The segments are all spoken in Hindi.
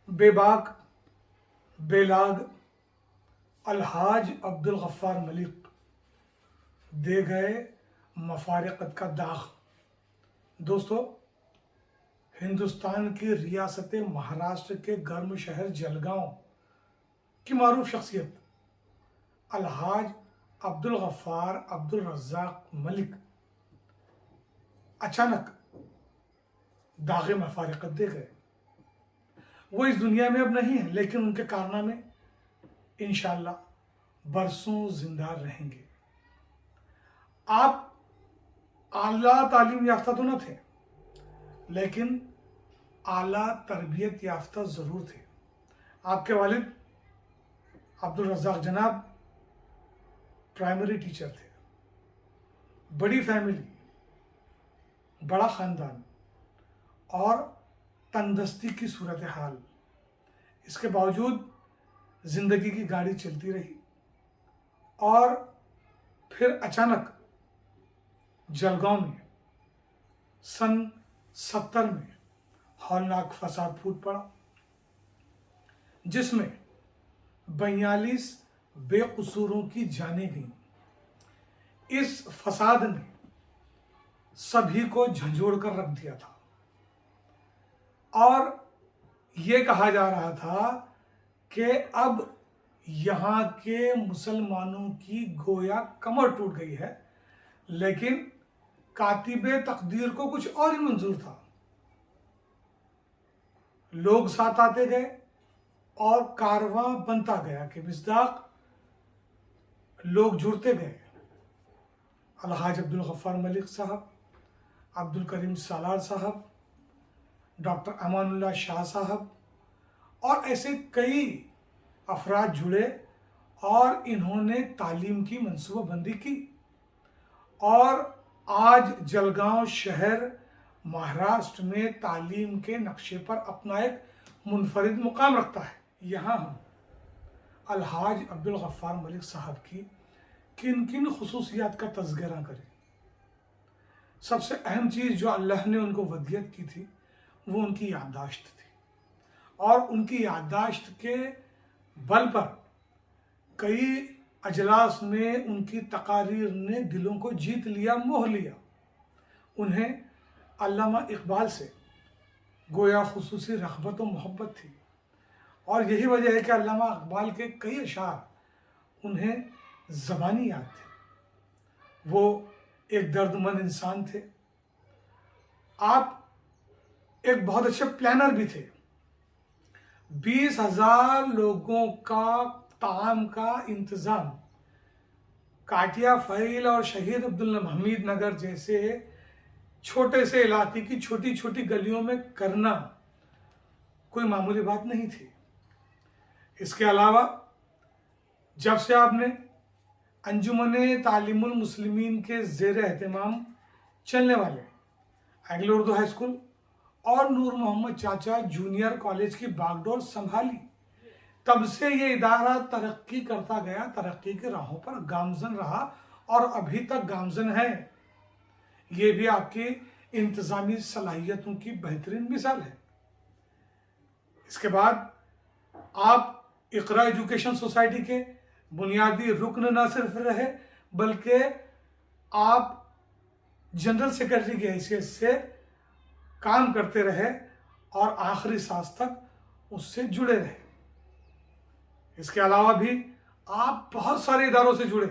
बेबाक, बेलाग अलहाज अब्दुल गफ्फार मलिक दे गए मफारकत का दाग। दोस्तों, हिंदुस्तान की रियासत महाराष्ट्र के गर्म शहर जलगांव की मारूफ शख्सियत अलहाज अब्दुल गफ्फार अब्दुल रज़्ज़ाक मलिक अचानक दागे मफारकत दे गए। वो इस दुनिया में अब नहीं है, लेकिन उनके कारनामे इंशाअल्लाह बरसों जिंदा रहेंगे। आप आला तालीम याफ्ता तो न थे, लेकिन आला तरबियत याफ्ता ज़रूर थे। आपके वालिद अब्दुल रज़्ज़ाक जनाब प्राइमरी टीचर थे। बड़ी फैमिली, बड़ा ख़ानदान और तंदस्ती की सूरत हाल, इसके बावजूद ज़िंदगी की गाड़ी चलती रही और फिर अचानक जलगांव में सन 70 में हौलनाक फसाद फूट पड़ा, जिसमें 42 बेकसूरों की जानें गईं। इस फसाद ने सभी को झंझोड़ कर रख दिया था और ये कहा जा रहा था कि अब यहाँ के मुसलमानों की गोया कमर टूट गई है, लेकिन कातिबे तकदीर को कुछ और ही मंजूर था। लोग साथ आते गए और कारवां बनता गया कि मिस्दाक लोग जुड़ते गए। अलहाज अब्दुल गफ्फार मलिक साहब, अब्दुल करीम सालार साहब, डॉक्टर अमानुल्लाह शाह साहब और ऐसे कई अफराद जुड़े और इन्होंने तालीम की मनसूबाबंदी की और आज जलगांव शहर महाराष्ट्र में तालीम के नक्शे पर अपना एक मुनफरिद मुकाम रखता है। यहाँ हम अलहाज अब्दुल गफ्फार मलिक साहब की किन किन खुसूसियात का तज़किरा करें। सबसे अहम चीज़ जो अल्लाह ने उनको वदियत की थी वो उनकी याददाश्त थी और उनकी याददाश्त के बल पर कई अजलास में उनकी तकारीर ने दिलों को जीत लिया, मोह लिया। उन्हें अल्लामा इकबाल से गोया खुसूसी रग़बत व मोहब्बत थी और यही वजह है कि अल्लामा इकबाल के कई अशार उन्हें ज़बानी याद थे। वो एक दर्दमंद इंसान थे। आप एक बहुत अच्छे प्लानर भी थे। 20,000 लोगों का ताम का इंतज़ाम काटिया फैल और शहीद अब्दुल हमीद नगर जैसे छोटे से इलाके की छोटी छोटी गलियों में करना कोई मामूली बात नहीं थी। इसके अलावा जब से आपने अंजुमन तालीमुल मुस्लिमीन के ज़ेर एहतमाम चलने वाले एंग्लो उर्दू हाई स्कूल और नूर मोहम्मद चाचा जूनियर कॉलेज की बागडोर संभाली, तब से ये इदारा तरक्की करता गया, तरक्की की राहों पर गामजन रहा और अभी तक गामजन है। ये भी आपकी इंतज़ामी सलाहियतों की बेहतरीन मिसाल है। इसके बाद आप इकरा एजुकेशन सोसाइटी के बुनियादी रुकन न सिर्फ रहे, बल्कि आप जनरल सेक्रेटरी की हैसियत से काम करते रहे और आखिरी सांस तक उससे जुड़े रहे। इसके अलावा भी आप बहुत सारे इदारों से जुड़े,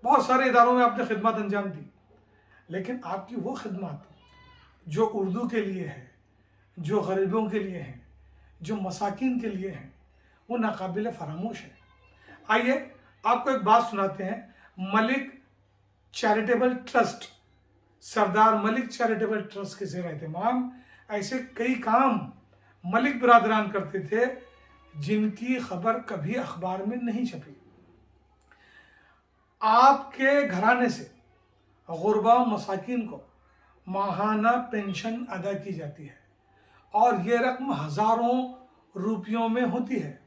बहुत सारे इदारों में आपने खिदमत अंजाम दी, लेकिन आपकी वो खिदमत जो उर्दू के लिए है, जो गरीबों के लिए है, जो मसाकिन के लिए है, वो नाकाबिल फरामोश है। आइए आपको एक बात सुनाते हैं। मलिक चैरिटेबल ट्रस्ट, सरदार मलिक चैरिटेबल ट्रस्ट के ज़ेर एहतमाम ऐसे कई काम मलिक बिरादरान करते थे जिनकी खबर कभी अखबार में नहीं छपी। आपके घराने से गुरबा मसाकिन को माहाना पेंशन अदा की जाती है और ये रकम हज़ारों रुपयों में होती है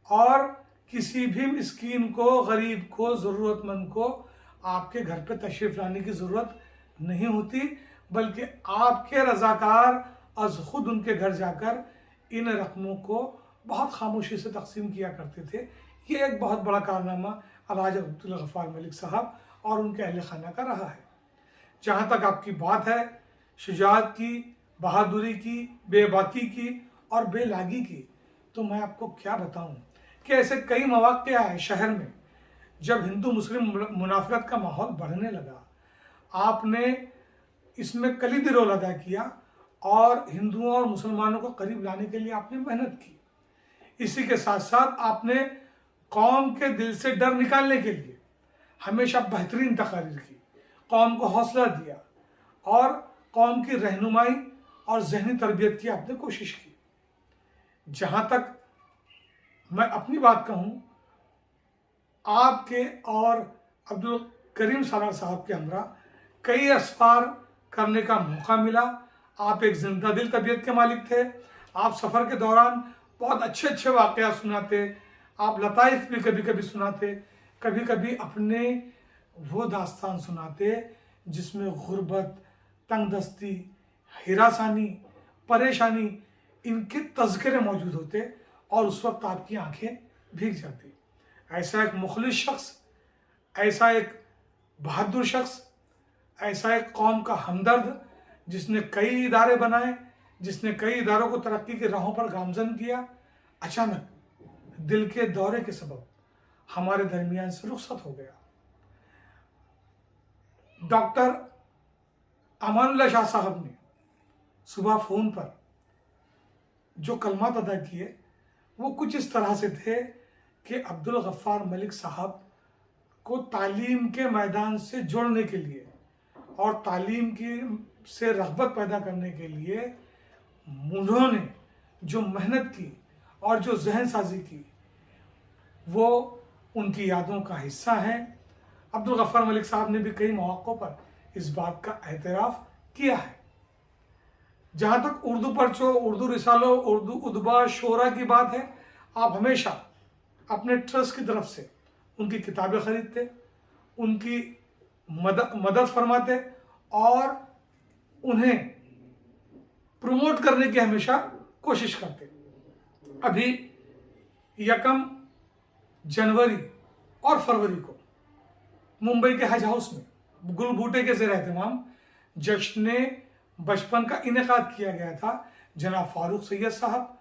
और किसी भी मिस्कीन को, गरीब को, ज़रूरतमंद को आपके घर पे तशरीफ़ लाने की ज़रूरत नहीं होती, बल्कि आपके रज़ाकार अज खुद उनके घर जाकर इन रकमों को बहुत खामोशी से तकसीम किया करते थे। ये एक बहुत बड़ा कारनामा अलहाज अब्दुल गफ्फार मलिक साहब और उनके अहल खाना का रहा है। जहाँ तक आपकी बात है शुजाअत की, बहादुरी की, बेबाकी की और बेलागी की, तो मैं आपको क्या बताऊं कि ऐसे कई मौक़े आए शहर में जब हिंदू मुस्लिम मुनाफरत का माहौल बढ़ने लगा। आपने इसमें कलीदी रोल अदा किया और हिंदुओं और मुसलमानों को करीब लाने के लिए आपने मेहनत की। इसी के साथ साथ आपने कौम के दिल से डर निकालने के लिए हमेशा बेहतरीन तकारीर की, कौम को हौसला दिया और कौम की रहनुमाई और जहनी तरबियत की आपने कोशिश की। जहाँ तक मैं अपनी बात कहूँ, आपके और अब्दुल करीम सालार साहब के हमरा कई असफार करने का मौका मिला। आप एक जिंदा दिल तबीयत के मालिक थे। आप सफ़र के दौरान बहुत अच्छे अच्छे वाक़या सुनाते, आप लताइफ भी कभी कभी सुनाते, कभी कभी अपने वो दास्तान सुनाते जिसमें गुर्बत, तंगदस्ती, हिरासानी, परेशानी, इनके तज़किरे मौजूद होते और उस वक्त आपकी आंखें भीग जाती। ऐसा एक मुखलिस शख्स, ऐसा एक बहादुर शख्स, ऐसा एक कौम का हमदर्द जिसने कई इदारे बनाए, जिसने कई इदारों को तरक्की की राहों पर गामजन किया, अचानक दिल के दौरे के सबब हमारे दरमियान से रुखसत हो गया। डॉक्टर अमानुल्लाह शाह साहब ने सुबह फ़ोन पर जो कलमात अदा किए वो कुछ इस तरह से थे कि अब्दुल गफ्फार मलिक साहब को तालीम के मैदान से जोड़ने के लिए और तालीम की से रग़बत पैदा करने के लिए उन्होंने जो मेहनत की और जो जहन साजी की वो उनकी यादों का हिस्सा है। अब्दुल गफ्फार मलिक साहब ने भी कई मौक़ों पर इस बात का एतराफ़ किया है। जहाँ तक उर्दू पर्चों, उर्दू रिसालों, उर्दू उदबा शोरा की बात है, आप हमेशा अपने ट्रस्ट की तरफ से उनकी किताबें ख़रीदते, उनकी मदद फरमाते और उन्हें प्रमोट करने की हमेशा कोशिश करते। अभी 1 जनवरी और फरवरी को मुंबई के हज हाउस में गुल बूटे के ज़ेर एहतमाम जश्न बचपन का इनेकाद किया गया था। जनाब फारूक सैयद साहब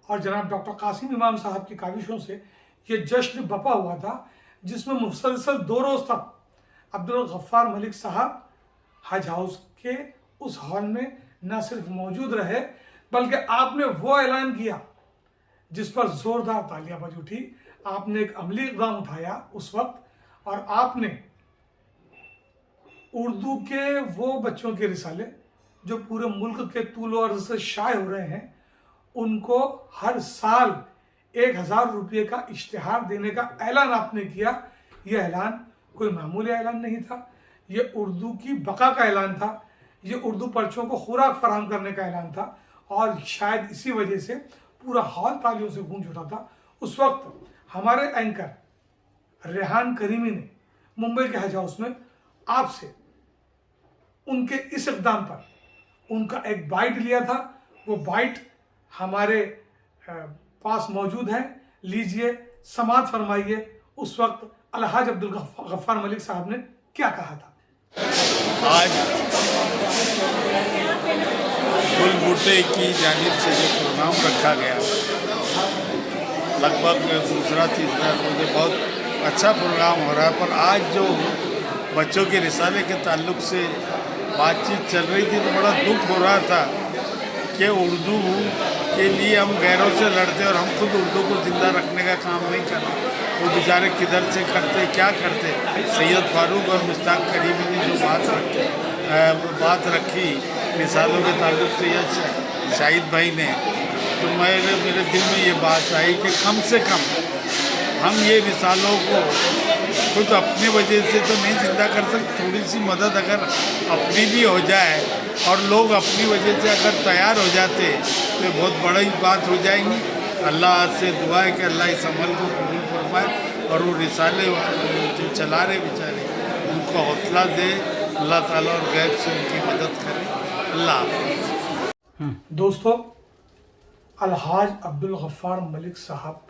और जनाब डॉक्टर कासिम इमाम साहब की काविशों से ये जश्न बपा हुआ था, जिसमें मुसलसल 2 रोज़ तक अब्दुल गफ्फार मलिक साहब हज हाउस के उस हॉल में न सिर्फ मौजूद रहे बल्कि आपने वो ऐलान किया जिस पर ज़ोरदार तालियां बज उठी। आपने एक अमली इक़दाम उठाया उस वक्त और आपने उर्दू के वो बच्चों के रिसाले जो पूरे मुल्क के तूल और अर्ज़ से शाये हो रहे हैं, उनको हर साल 1000 रुपये का इश्तिहार देने का ऐलान आपने किया। यह ऐलान कोई मामूली ऐलान नहीं था, ये उर्दू की बका का ऐलान था, ये उर्दू पर्चों को खुराक फराहम करने का ऐलान था और शायद इसी वजह से पूरा हॉल तालियों से गूंज उठा था। उस वक्त हमारे एंकर रेहान करीमी ने मुंबई के हज हाउस में आपसे उनके इस इक़दाम पर उनका एक बाइट लिया था। वो बाइट हमारे पास मौजूद है, लीजिए, समाअत फरमाइए उस वक्त अलहाज अब्दुल गफ्फार मलिक साहब ने क्या कहा था। आज गुल बूटे की जानिब से जो प्रोग्राम रखा गया, लगभग दूसरा-तीसरा मुझे बहुत अच्छा प्रोग्राम हो रहा है, पर आज जो बच्चों के रिसाले के ताल्लुक़ से बातचीत चल रही थी तो बड़ा दुख हो रहा था कि उर्दू के लिए हम गैरों से लड़ते और हम खुद उर्दू को ज़िंदा रखने का काम नहीं करते। वो बेचारे किधर से करते, क्या करते। सैयद फारूक और मुश्ताक करीमी ने जो बात रखी रिसालों के ताल्लुक़ से या शाहिद भाई ने, तो मेरे दिल में ये बात आई कि कम से कम हम ये रिसालों को खुद अपनी वजह से तो नहीं ज़िंदा कर सकते, थोड़ी सी मदद अगर अपनी भी हो जाए और लोग अपनी वजह से अगर तैयार हो जाते तो बहुत बड़ी बात हो जाएगी। अल्लाह से दुआ है कि अल्लाह इस अमल को कबूल फरमाए और वो रिसाले जो चला रहे बेचारे उनको हौसला दे, अल्लाह ताला और गैब से उनकी मदद करे। अल्लाह। दोस्तों, अलहाज अब्दुल गफ्फार मलिक साहब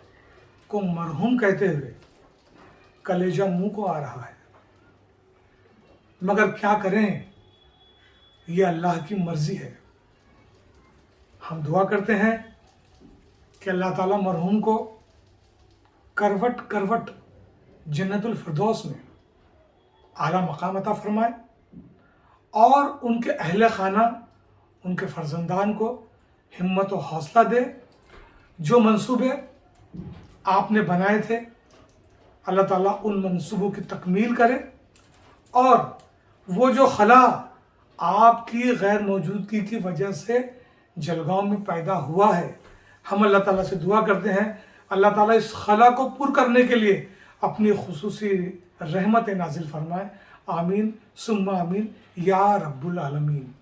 को मरहूम कहते हुए कलेजा मुंह को आ रहा है, मगर क्या करें, ये अल्लाह की मर्जी है। हम दुआ करते हैं कि अल्लाह ताला मरहूम को करवट करवट जन्नतुल फिरदौस में आला मकाम अता फरमाए और उनके अहले खाना, उनके फर्जंदान को हिम्मत और हौसला दे। जो मंसूबे आपने बनाए थे, अल्लाह ताला उन मंसूबों की तकमील करे और वो जो खला आपकी गैर मौजूदगी की वजह से जलगांव में पैदा हुआ है, हम अल्लाह ताला से दुआ करते हैं अल्लाह ताला इस खला को पूरा करने के लिए अपनी खुसूसी रहमत नाजिल फरमाए। आमीन सुम्मा आमीन या रब्बुल आलमीन।